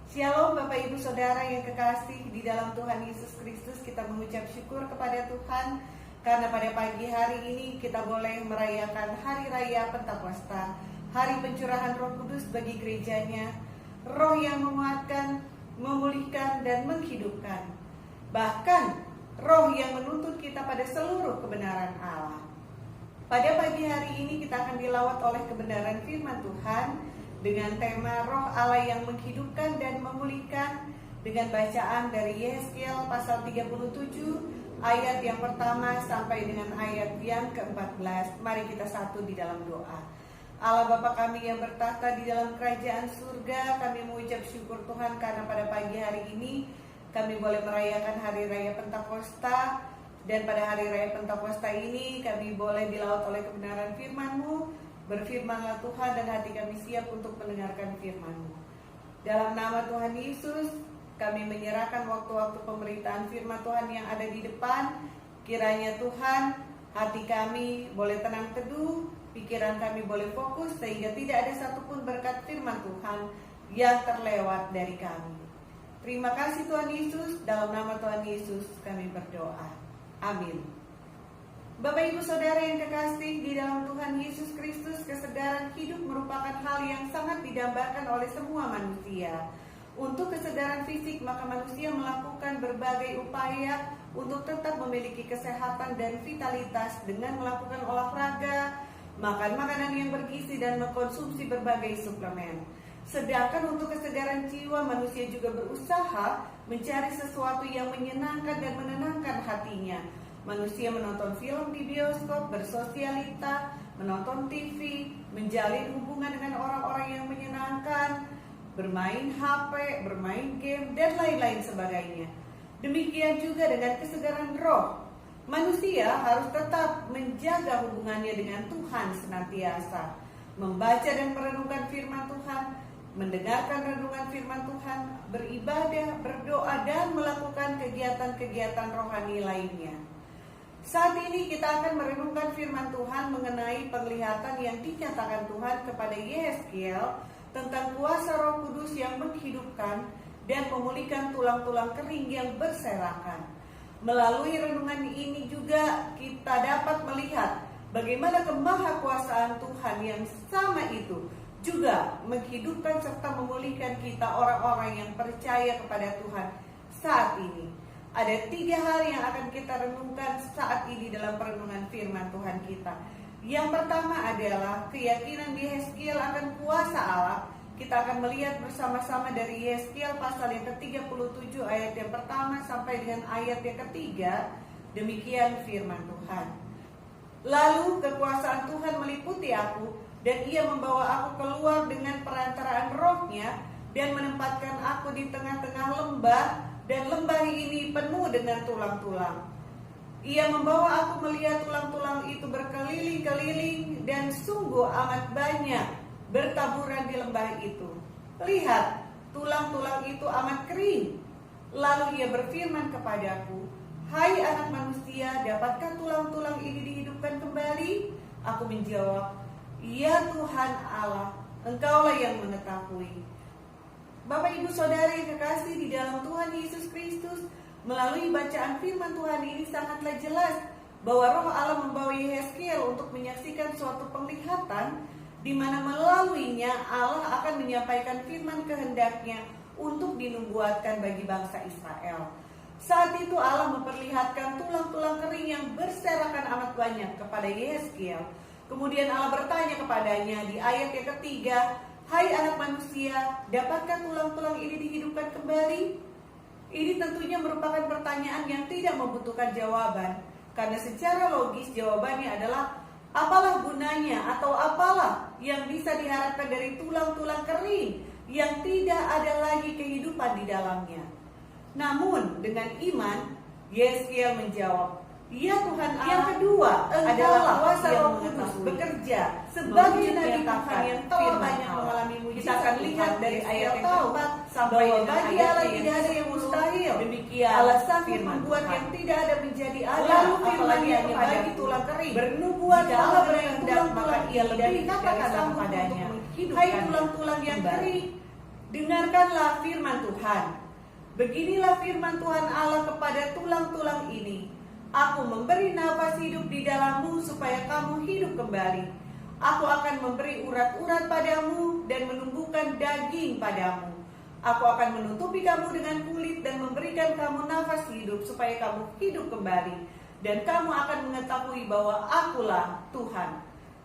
Shalom Bapak Ibu Saudara yang kekasih di dalam Tuhan Yesus Kristus. Kita mengucap syukur kepada Tuhan karena pada pagi hari ini kita boleh merayakan Hari Raya Pentakosta, hari pencurahan Roh Kudus bagi gerejanya, Roh yang menguatkan, memulihkan dan menghidupkan. Bahkan Roh yang menuntut kita pada seluruh kebenaran Allah. Pada pagi hari ini kita akan dilawat oleh kebenaran firman Tuhan dengan tema Roh Allah yang menghidupkan dan memulihkan, dengan bacaan dari Yehezkiel pasal 37 ayat yang pertama sampai dengan ayat yang ke-14. Mari kita satu di dalam doa. Allah Bapa kami yang bertahta di dalam kerajaan surga, kami mengucap syukur Tuhan karena pada pagi hari ini kami boleh merayakan Hari Raya Pentakosta. Dan pada Hari Raya Pentakosta ini kami boleh dilawat oleh kebenaran firman-Mu. Berfirmanlah Tuhan, dan hati kami siap untuk mendengarkan firman-Mu. Dalam nama Tuhan Yesus, kami menyerahkan waktu-waktu pemberitaan firman Tuhan yang ada di depan. Kiranya Tuhan, hati kami boleh tenang teduh, pikiran kami boleh fokus, sehingga tidak ada satupun berkat firman Tuhan yang terlewat dari kami. Terima kasih Tuhan Yesus, dalam nama Tuhan Yesus kami berdoa. Amin. Bapak Ibu Saudara yang kekasih di dalam Tuhan Yesus Kristus, kesegaran hidup merupakan hal yang sangat didambakan oleh semua manusia. Untuk kesegaran fisik, maka manusia melakukan berbagai upaya untuk tetap memiliki kesehatan dan vitalitas dengan melakukan olahraga, makan makanan yang bergizi, dan mengkonsumsi berbagai suplemen. Sedangkan untuk kesegaran jiwa, manusia juga berusaha mencari sesuatu yang menyenangkan dan menenangkan hatinya. Manusia menonton film di bioskop, bersosialita, menonton TV, menjalin hubungan dengan orang-orang yang menyenangkan, bermain HP, bermain game, dan lain-lain sebagainya. Demikian juga dengan kesegaran roh. Manusia harus tetap menjaga hubungannya dengan Tuhan senantiasa, membaca dan merenungkan firman Tuhan, mendengarkan renungan firman Tuhan, beribadah, berdoa, dan melakukan kegiatan-kegiatan rohani lainnya. Saat ini kita akan merenungkan firman Tuhan mengenai penglihatan yang dinyatakan Tuhan kepada Yehezkiel tentang kuasa Roh Kudus yang menghidupkan dan memulihkan tulang-tulang kering yang berserakan. Melalui renungan ini juga kita dapat melihat bagaimana kemahakuasaan Tuhan yang sama itu juga menghidupkan serta memulihkan kita orang-orang yang percaya kepada Tuhan saat ini. Ada 3 hal yang akan kita renungkan saat ini dalam perenungan firman Tuhan kita. Yang pertama adalah keyakinan Yehezkiel akan kuasa Allah. Kita akan melihat bersama-sama dari Yehezkiel pasal yang ke-37 ayat yang pertama sampai dengan ayat yang ketiga. Demikian firman Tuhan. Lalu kekuasaan Tuhan meliputi aku, dan ia membawa aku keluar dengan perantaraan rohnya, dan menempatkan aku di tengah-tengah lembah, dan lembah ini penuh dengan tulang-tulang. Ia membawa aku melihat tulang-tulang itu berkeliling-keliling, dan sungguh amat banyak bertaburan di lembah itu. Lihat, tulang-tulang itu amat kering. Lalu ia berfirman kepadaku, "Hai anak manusia, dapatkah tulang-tulang ini dihidupkan kembali?" Aku menjawab, "Ya Tuhan Allah, Engkaulah yang mengetahui." Bapak Ibu Saudara yang kekasih di dalam Tuhan Yesus Kristus, melalui bacaan firman Tuhan ini sangatlah jelas bahwa Roh Allah membawa Yehezkiel untuk menyaksikan suatu penglihatan di mana melaluinya Allah akan menyampaikan firman kehendaknya untuk dinubuatkan bagi bangsa Israel. Saat itu Allah memperlihatkan tulang-tulang kering yang berserakan amat banyak kepada Yehezkiel. Kemudian Allah bertanya kepadanya di ayat yang ketiga, "Hai anak manusia, dapatkah tulang-tulang ini dihidupkan kembali?" Ini tentunya merupakan pertanyaan yang tidak membutuhkan jawaban, karena secara logis jawabannya adalah apalah gunanya atau apalah yang bisa diharapkan dari tulang-tulang kering yang tidak ada lagi kehidupan di dalamnya. Namun dengan iman, Yehezkiel menjawab, "Ya Tuhan Allah." Yang kedua adalah kuasa Roh Kudus bekerja sebagai nabi Tuhan yang telah banyak mengalami mujizat. Kita akan lihat dari ayat yang keempat sampai bagi Allah tidak ada yang mustahil. Demikian Allah sanggup membuat yang tidak ada menjadi ada. Lalu firman-Nya bagi tulang kering, bernubuat Allah berkehendak, maka ia lebih dikatakan kepadanya, "Hai tulang-tulang yang kering, Dengarkanlah firman Tuhan. Beginilah firman Tuhan Allah kepada tulang-tulang ini. Aku memberi nafas hidup di dalammu supaya kamu hidup kembali. Aku akan memberi urat-urat padamu dan menumbuhkan daging padamu. Aku akan menutupi kamu dengan kulit dan memberikan kamu nafas hidup supaya kamu hidup kembali. Dan kamu akan mengetahui bahwa akulah Tuhan.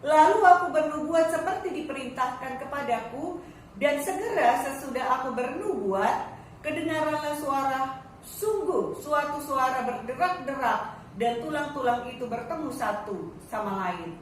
Lalu aku bernubuat seperti diperintahkan kepadaku, dan segera sesudah aku bernubuat, kedengaranlah suara, sungguh suatu suara berderak-derak, dan tulang-tulang itu bertemu satu sama lain.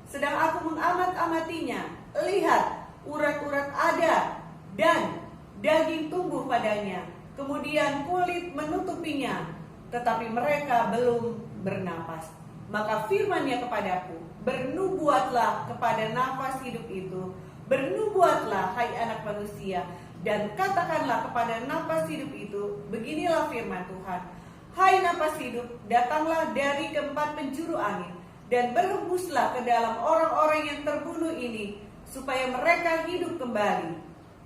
Sedang aku mengamat-amatinya, lihat, urat-urat ada, dan daging tumbuh padanya, kemudian kulit menutupinya, tetapi mereka belum bernapas. Maka firman-Nya kepadaku, bernubuatlah kepada nafas hidup itu, bernubuatlah hai anak manusia, dan katakanlah kepada nafas hidup itu, beginilah firman Tuhan. Hai nafas hidup, datanglah dari keempat penjuru angin, dan berhembuslah ke dalam orang-orang yang terbunuh ini, supaya mereka hidup kembali.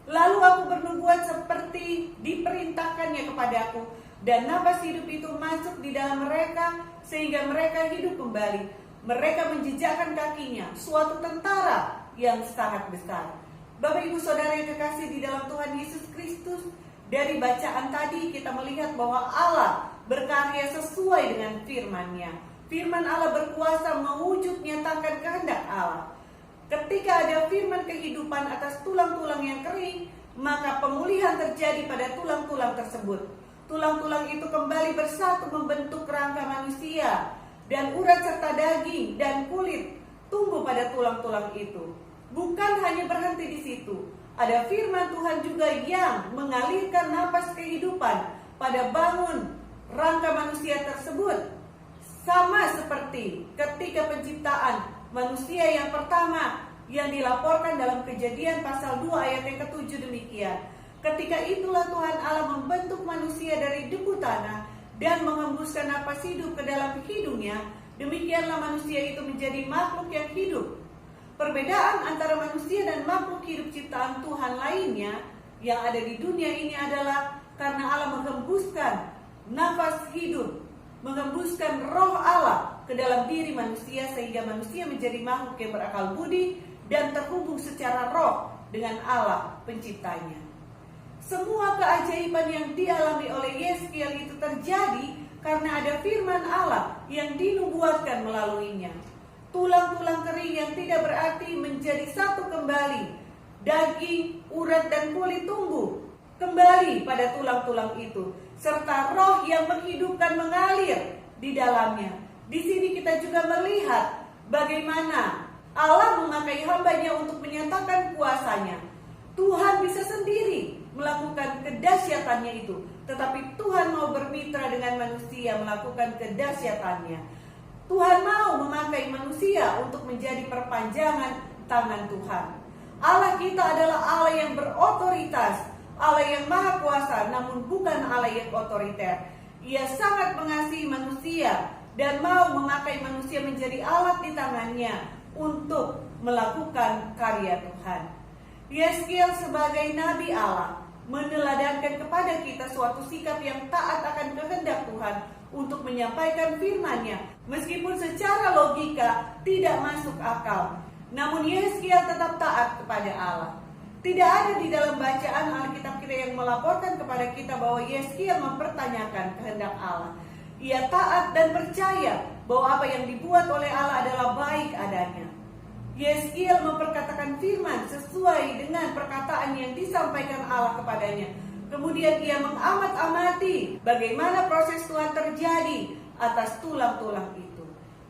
Lalu aku bernubuat seperti diperintahkannya kepadaku, dan nafas hidup itu masuk di dalam mereka, sehingga mereka hidup kembali. Mereka menjejakkan kakinya, suatu tentara yang sangat besar. Bapak ibu saudara yang kekasih di dalam Tuhan Yesus Kristus, dari bacaan tadi kita melihat bahwa Allah berkarya sesuai dengan firman-Nya. Firman Allah berkuasa mewujud nyatakan kehendak Allah. Ketika ada firman kehidupan atas tulang-tulang yang kering, maka pemulihan terjadi pada tulang-tulang tersebut. Tulang-tulang itu kembali bersatu membentuk kerangka manusia, dan urat serta daging dan kulit tumbuh pada tulang-tulang itu. Bukan hanya berhenti di situ, ada firman Tuhan juga yang mengalirkan napas kehidupan pada bangun rangka manusia tersebut. Sama seperti ketika penciptaan manusia yang pertama yang dilaporkan dalam Kejadian pasal 2 ayat yang ke-7 demikian. Ketika itulah Tuhan Allah membentuk manusia dari debu tanah dan menghembuskan napas hidup ke dalam hidungnya, demikianlah manusia itu menjadi makhluk yang hidup. Perbedaan antara manusia dan makhluk hidup ciptaan Tuhan lainnya yang ada di dunia ini adalah karena Allah menghembuskan nafas hidup, menghembuskan roh Allah ke dalam diri manusia, sehingga manusia menjadi makhluk yang berakal budi dan terhubung secara roh dengan Allah penciptanya. Semua keajaiban yang dialami oleh Yeskiel itu terjadi karena ada firman Allah yang dinubuatkan melaluinya. Tulang-tulang kering yang tidak berarti menjadi satu kembali. Daging, urat dan kulit tumbuh kembali pada tulang-tulang itu, serta roh yang menghidupkan mengalir di dalamnya. Di sini kita juga melihat bagaimana Allah memakai hamba-Nya untuk menyatakan kuasanya. Tuhan bisa sendiri melakukan kedahsyatannya itu, tetapi Tuhan mau bermitra dengan manusia melakukan kedahsyatannya. Tuhan mau memakai manusia untuk menjadi perpanjangan tangan Tuhan. Allah kita adalah Allah yang berotoritas, Allah yang maha kuasa, namun bukan Allah yang otoriter. Ia sangat mengasihi manusia dan mau memakai manusia menjadi alat di tangannya untuk melakukan karya Tuhan. Yeskiel sebagai Nabi Allah meneladankan kepada kita suatu sikap yang taat akan kehendak Tuhan untuk menyampaikan firman-Nya, meskipun secara logika tidak masuk akal. Namun Yeskiel tetap taat kepada Allah. Tidak ada di dalam bacaan Alkitab kita yang melaporkan kepada kita bahwa Yeskiel mempertanyakan kehendak Allah. Ia taat dan percaya bahwa apa yang dibuat oleh Allah adalah baik adanya. Yeskiel memperkatakan firman sesuai dengan perkataan yang disampaikan Allah kepadanya. Kemudian ia mengamat-amati bagaimana proses Tuhan terjadi atas tulang-tulang itu.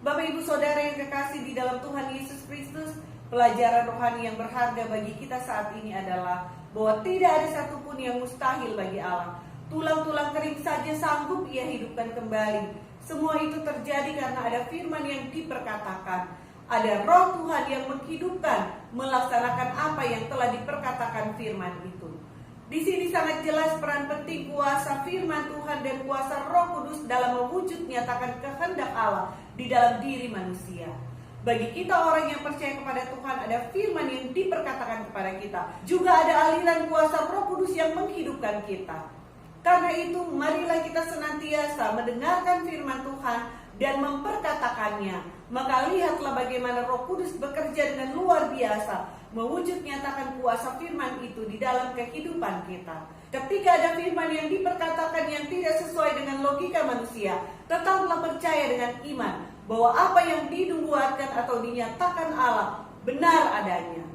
Bapak ibu saudara yang kekasih di dalam Tuhan Yesus Kristus, pelajaran rohani yang berharga bagi kita saat ini adalah bahwa tidak ada satupun yang mustahil bagi Allah. Tulang-tulang kering saja sanggup ia hidupkan kembali. Semua itu terjadi karena ada firman yang diperkatakan. Ada roh Tuhan yang menghidupkan, melaksanakan apa yang telah diperkatakan firman itu. Di sini sangat jelas peran penting kuasa firman Tuhan dan kuasa Roh Kudus dalam mewujud nyatakan kehendak Allah di dalam diri manusia. Bagi kita orang yang percaya kepada Tuhan, ada firman yang diperkatakan kepada kita. Juga ada aliran kuasa Roh Kudus yang menghidupkan kita. Karena itu, marilah kita senantiasa mendengarkan firman Tuhan dan memperkatakannya. Maka lihatlah bagaimana Roh Kudus bekerja dengan luar biasa, mewujud nyatakan kuasa firman itu di dalam kehidupan kita. Ketika ada firman yang diperkatakan yang tidak sesuai dengan logika manusia, tetaplah percaya dengan iman bahwa apa yang dinubuatkan atau dinyatakan Allah benar adanya.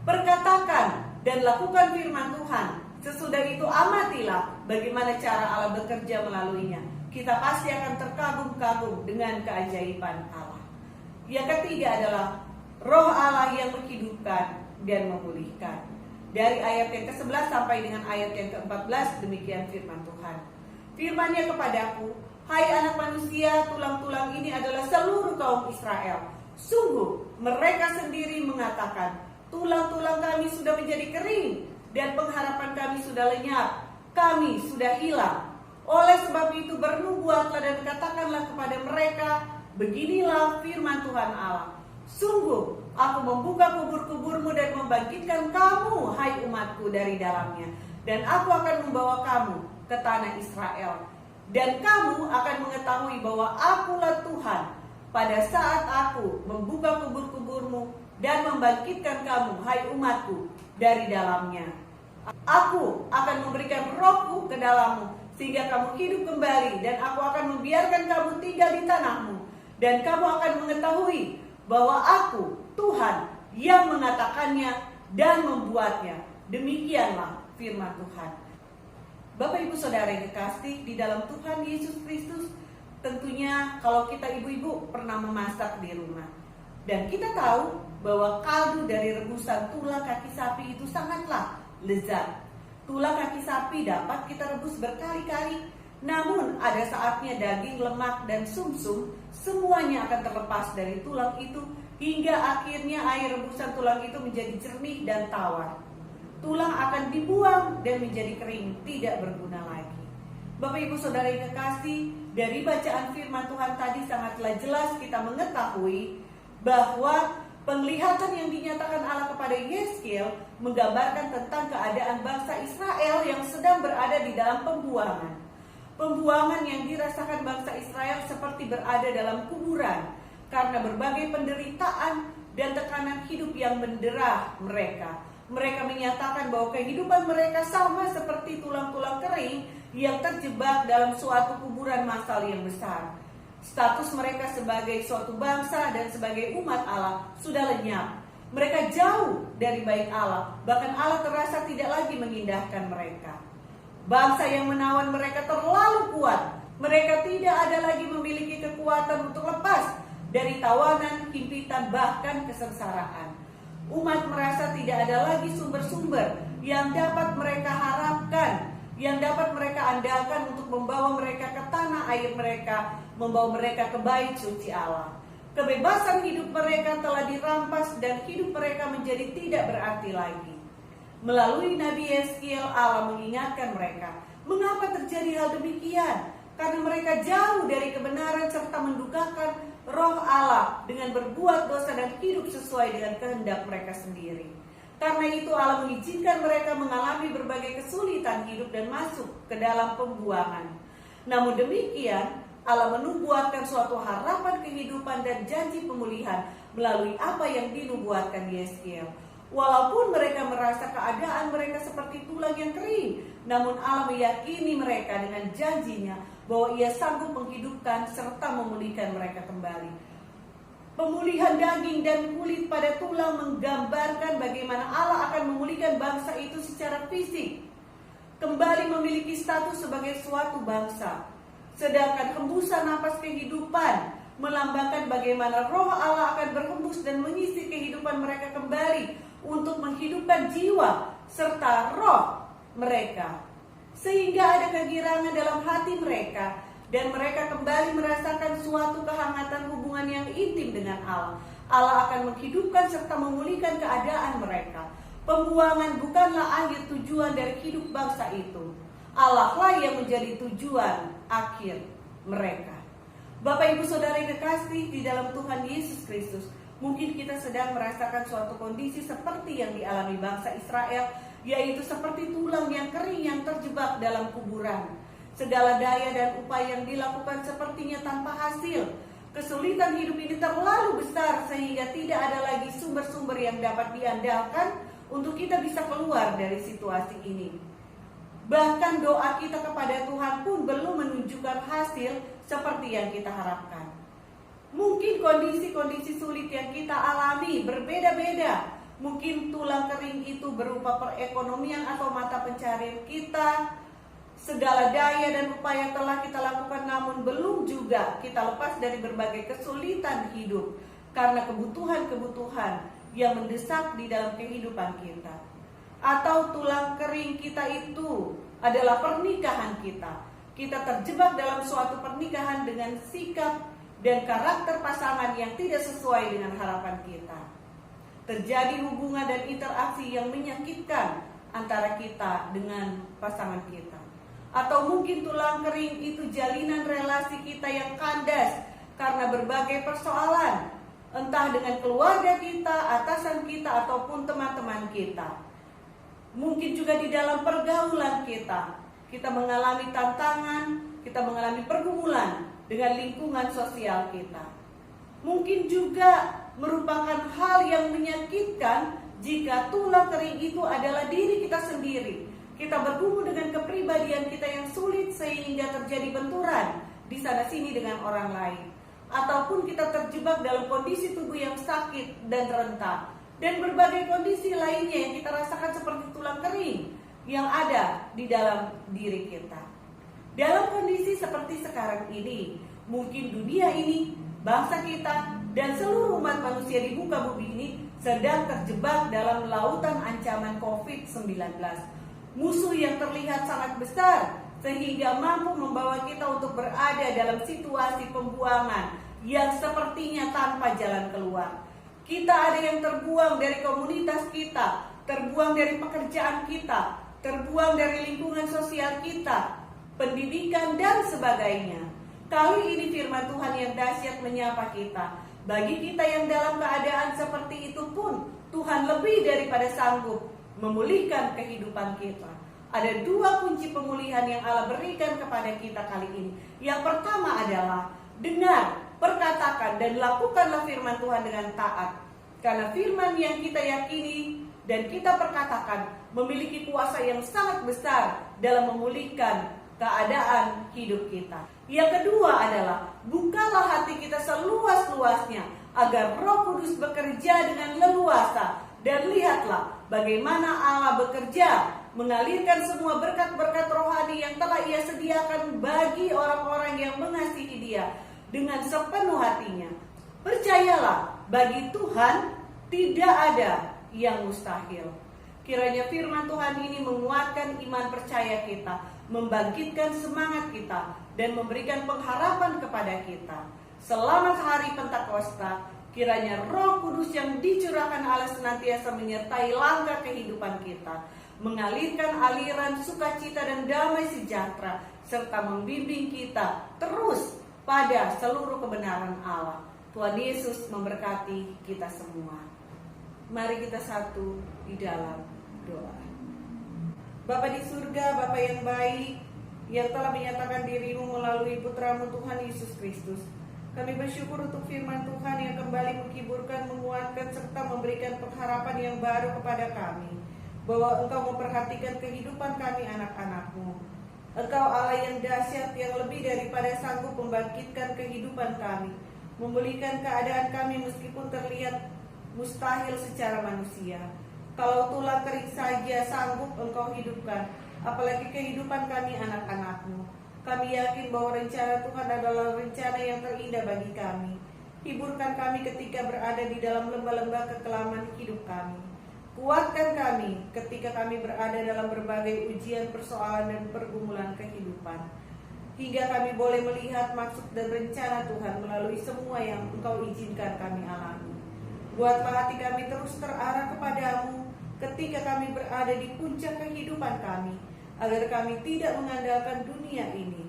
Perkatakan dan lakukan firman Tuhan. Sesudah itu amatilah bagaimana cara Allah bekerja melaluinya. Kita pasti akan terkagum-kagum dengan keajaiban Allah. Yang ketiga adalah Roh Allah yang menghidupkan dan memulihkan. Dari ayat yang ke-11 sampai dengan ayat yang ke-14 demikian firman Tuhan. Firman-Nya kepadaku, hai anak manusia, tulang-tulang ini adalah seluruh kaum Israel. Sungguh mereka sendiri mengatakan, tulang-tulang kami sudah menjadi kering dan pengharapan kami sudah lenyap. Kami sudah hilang. Oleh sebab itu bernubuatlah dan katakanlah kepada mereka, beginilah firman Tuhan Allah. Sungguh aku membuka kubur-kuburmu dan membangkitkan kamu, hai umatku, dari dalamnya. Dan aku akan membawa kamu ke tanah Israel. Dan kamu akan mengetahui bahwa akulah Tuhan pada saat aku membuka kubur-kuburmu dan membangkitkan kamu, hai umatku, dari dalamnya. Aku akan memberikan rohku ke dalammu, sehingga kamu hidup kembali, dan aku akan membiarkan kamu tinggal di tanahmu. Dan kamu akan mengetahui bahwa aku, Tuhan, yang mengatakannya dan membuatnya. Demikianlah firman Tuhan. Bapak Ibu Saudara yang kekasih di dalam Tuhan Yesus Kristus, tentunya kalau kita ibu-ibu pernah memasak di rumah. Dan kita tahu bahwa kaldu dari rebusan tulang kaki sapi itu sangatlah lezat. Tulang kaki sapi dapat kita rebus berkali-kali. Namun ada saatnya daging, lemak, dan sumsum semuanya akan terlepas dari tulang itu, hingga akhirnya air rebusan tulang itu menjadi jernih dan tawar. Tulang akan dibuang dan menjadi kering, tidak berguna lagi. Bapak Ibu Saudara yang kekasih, dari bacaan firman Tuhan tadi sangatlah jelas kita mengetahui bahwa penglihatan yang dinyatakan Allah kepada Yeskiel menggambarkan tentang keadaan bangsa Israel yang sedang berada di dalam pembuangan. Pembuangan yang dirasakan bangsa Israel seperti berada dalam kuburan karena berbagai penderitaan dan tekanan hidup yang mendera mereka. Mereka menyatakan bahwa kehidupan mereka sama seperti tulang-tulang kering yang terjebak dalam suatu kuburan massal yang besar. Status mereka sebagai suatu bangsa dan sebagai umat Allah sudah lenyap. Mereka jauh dari baik Allah, bahkan Allah terasa tidak lagi mengindahkan mereka. Bangsa yang menawan mereka terlalu kuat. Mereka tidak ada lagi memiliki kekuatan untuk lepas dari tawanan, himpitan, bahkan kesengsaraan. Umat merasa tidak ada lagi sumber-sumber yang dapat mereka harapkan, yang dapat mereka andalkan untuk membawa mereka ke tanah air mereka, membawa mereka ke bait suci Allah. Kebebasan hidup mereka telah dirampas dan hidup mereka menjadi tidak berarti lagi. Melalui Nabi Yeskiel, Allah mengingatkan mereka, mengapa terjadi hal demikian? Karena mereka jauh dari kebenaran serta mendukakan Roh Allah dengan berbuat dosa dan hidup sesuai dengan kehendak mereka sendiri. Karena itu Allah mengizinkan mereka mengalami berbagai kesulitan hidup dan masuk ke dalam pembuangan. Namun demikian, Allah menubuatkan suatu harapan kehidupan dan janji pemulihan melalui apa yang dinubuatkan Yeskiel. Walaupun mereka merasa keadaan mereka seperti tulang yang kering, namun Allah meyakini mereka dengan janjinya bahwa Ia sanggup menghidupkan serta memulihkan mereka kembali. Pemulihan daging dan kulit pada tulang menggambarkan bagaimana Allah akan memulihkan bangsa itu secara fisik, kembali memiliki status sebagai suatu bangsa. Sedangkan hembusan napas kehidupan melambangkan bagaimana Roh Allah akan berhembus dan mengisi kehidupan mereka kembali untuk menghidupkan jiwa serta roh mereka, sehingga ada kegirangan dalam hati mereka dan mereka kembali merasakan suatu kehangatan hubungan yang intim dengan Allah. Allah akan menghidupkan serta memulihkan keadaan mereka. Pembuangan bukanlah akhir tujuan dari hidup bangsa itu. Allah lah yang menjadi tujuan akhir mereka. Bapak Ibu Saudara yang kekasih di dalam Tuhan Yesus Kristus, Mungkin kita sedang merasakan suatu kondisi seperti yang dialami bangsa Israel, yaitu seperti tulang yang kering yang terjebak dalam kuburan. Segala daya dan upaya yang dilakukan sepertinya tanpa hasil. Kesulitan hidup ini terlalu besar sehingga tidak ada lagi sumber-sumber yang dapat diandalkan untuk kita bisa keluar dari situasi ini. Bahkan doa kita kepada Tuhan pun belum menunjukkan hasil seperti yang kita harapkan. Mungkin kondisi-kondisi sulit yang kita alami berbeda-beda. Mungkin tulang kering itu berupa perekonomian atau mata pencarian kita. Segala daya dan upaya telah kita lakukan, namun belum juga kita lepas dari berbagai kesulitan hidup karena kebutuhan-kebutuhan yang mendesak di dalam kehidupan kita. Atau tulang kering kita itu adalah pernikahan kita. Kita terjebak dalam suatu pernikahan dengan sikap dan karakter pasangan yang tidak sesuai dengan harapan kita. Terjadi hubungan dan interaksi yang menyakitkan antara kita dengan pasangan kita. Atau mungkin tulang kering itu jalinan relasi kita yang kandas karena berbagai persoalan, entah dengan keluarga kita, atasan kita, ataupun teman-teman kita. Mungkin juga di dalam pergaulan kita mengalami tantangan, kita mengalami pergumulan dengan lingkungan sosial kita. Mungkin juga merupakan hal yang menyakitkan jika tulang kering itu adalah diri kita sendiri. Kita bergumul dengan kepribadian kita yang sulit sehingga terjadi benturan di sana sini dengan orang lain. Ataupun kita terjebak dalam kondisi tubuh yang sakit dan rentan. Dan berbagai kondisi lainnya yang kita rasakan seperti tulang kering yang ada di dalam diri kita. Dalam kondisi seperti sekarang ini, mungkin dunia ini, bangsa kita, dan seluruh umat manusia di muka bumi ini sedang terjebak dalam lautan ancaman COVID-19. Musuh yang terlihat sangat besar sehingga mampu membawa kita untuk berada dalam situasi pembuangan yang sepertinya tanpa jalan keluar. Kita ada yang terbuang dari komunitas kita, terbuang dari pekerjaan kita, terbuang dari lingkungan sosial kita, pendidikan dan sebagainya. Kali ini firman Tuhan yang dahsyat menyapa kita. Bagi kita yang dalam keadaan seperti itu pun, Tuhan lebih daripada sanggup memulihkan kehidupan kita. Ada dua kunci pemulihan yang Allah berikan kepada kita kali ini. Yang pertama adalah dengar, perkatakan dan lakukanlah firman Tuhan dengan taat. Karena firman yang kita yakini dan kita perkatakan memiliki kuasa yang sangat besar dalam memulihkan keadaan hidup kita. Yang kedua adalah bukalah hati kita seluas-luasnya agar Roh Kudus bekerja dengan leluasa. Dan lihatlah bagaimana Allah bekerja mengalirkan semua berkat-berkat rohani yang telah Ia sediakan bagi orang-orang yang mengasihi Dia dengan sepenuh hatinya. Percayalah, bagi Tuhan tidak ada yang mustahil. Kiranya firman Tuhan ini menguatkan iman percaya kita, membangkitkan semangat kita, dan memberikan pengharapan kepada kita. Selamat hari Pentakosta. Kiranya Roh Kudus yang dicurahkan Allah senantiasa menyertai langkah kehidupan kita, mengalirkan aliran sukacita dan damai sejahtera, serta membimbing kita terus pada seluruh kebenaran Allah. Tuhan Yesus memberkati kita semua. Mari kita satu di dalam doa. Bapa di surga, Bapa yang baik, yang telah menyatakan dirimu melalui Putramu Tuhan Yesus Kristus, kami bersyukur untuk firman Tuhan yang kembali menghiburkan, menguatkan, serta memberikan pengharapan yang baru kepada kami, bahwa Engkau memperhatikan kehidupan kami anak-anak-Mu. Engkau Allah yang dahsyat, yang lebih daripada sanggup membangkitkan kehidupan kami, memulihkan keadaan kami meskipun terlihat mustahil secara manusia. Kalau tulang kering saja sanggup Engkau hidupkan, apalagi kehidupan kami anak-anak-Mu. Kami yakin bahwa rencana Tuhan adalah rencana yang terindah bagi kami. Hiburkan kami ketika berada di dalam lembah-lembah kekelaman hidup kami. Kuatkan kami ketika kami berada dalam berbagai ujian, persoalan, dan pergumulan kehidupan. Hingga kami boleh melihat maksud dan rencana Tuhan melalui semua yang Engkau izinkan kami alami. Buatlah hati kami terus terarah kepadamu ketika kami berada di puncak kehidupan kami, agar kami tidak mengandalkan dunia ini,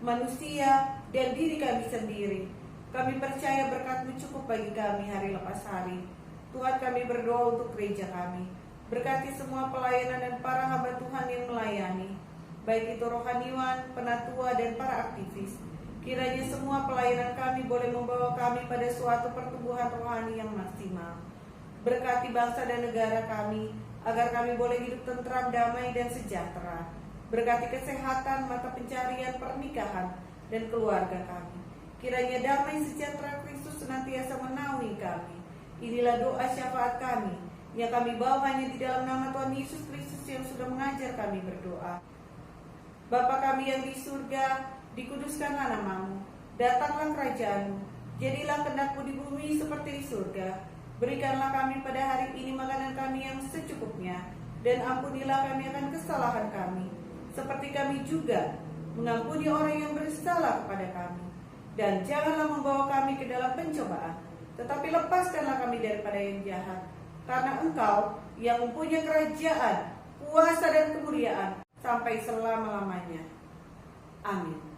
manusia, dan diri kami sendiri, Kami percaya berkat-Mu cukup bagi kami hari lepas hari. Tuhan, kami berdoa untuk gereja kami. Berkati semua pelayanan dan para hamba Tuhan yang melayani, baik itu rohaniwan, penatua, dan para aktivis. Kiranya semua pelayanan kami boleh membawa kami pada suatu pertumbuhan rohani yang maksimal. Berkati bangsa dan negara kami, agar kami boleh hidup tentram, damai, dan sejahtera. Berkati kesehatan, mata pencarian, pernikahan, dan keluarga kami. Kiranya damai sejahtera Kristus senantiasa menaungi kami. Inilah doa syafaat kami, yang kami bawa hanya di dalam nama Tuhan Yesus Kristus yang sudah mengajar kami berdoa. Bapa kami yang di surga, dikuduskanlah nama-Mu, datanglah kerajaan-Mu, jadilah kehendak-Mu di bumi seperti di surga. Berikanlah kami pada hari ini makanan kami yang secukupnya, dan ampunilah kami akan kesalahan kami, seperti kami juga mengampuni orang yang bersalah kepada kami. Dan janganlah membawa kami ke dalam pencobaan, tetapi lepaskanlah kami daripada yang jahat. Karena Engkau yang mempunyai kerajaan, kuasa dan kemuliaan sampai selama-lamanya. Amin.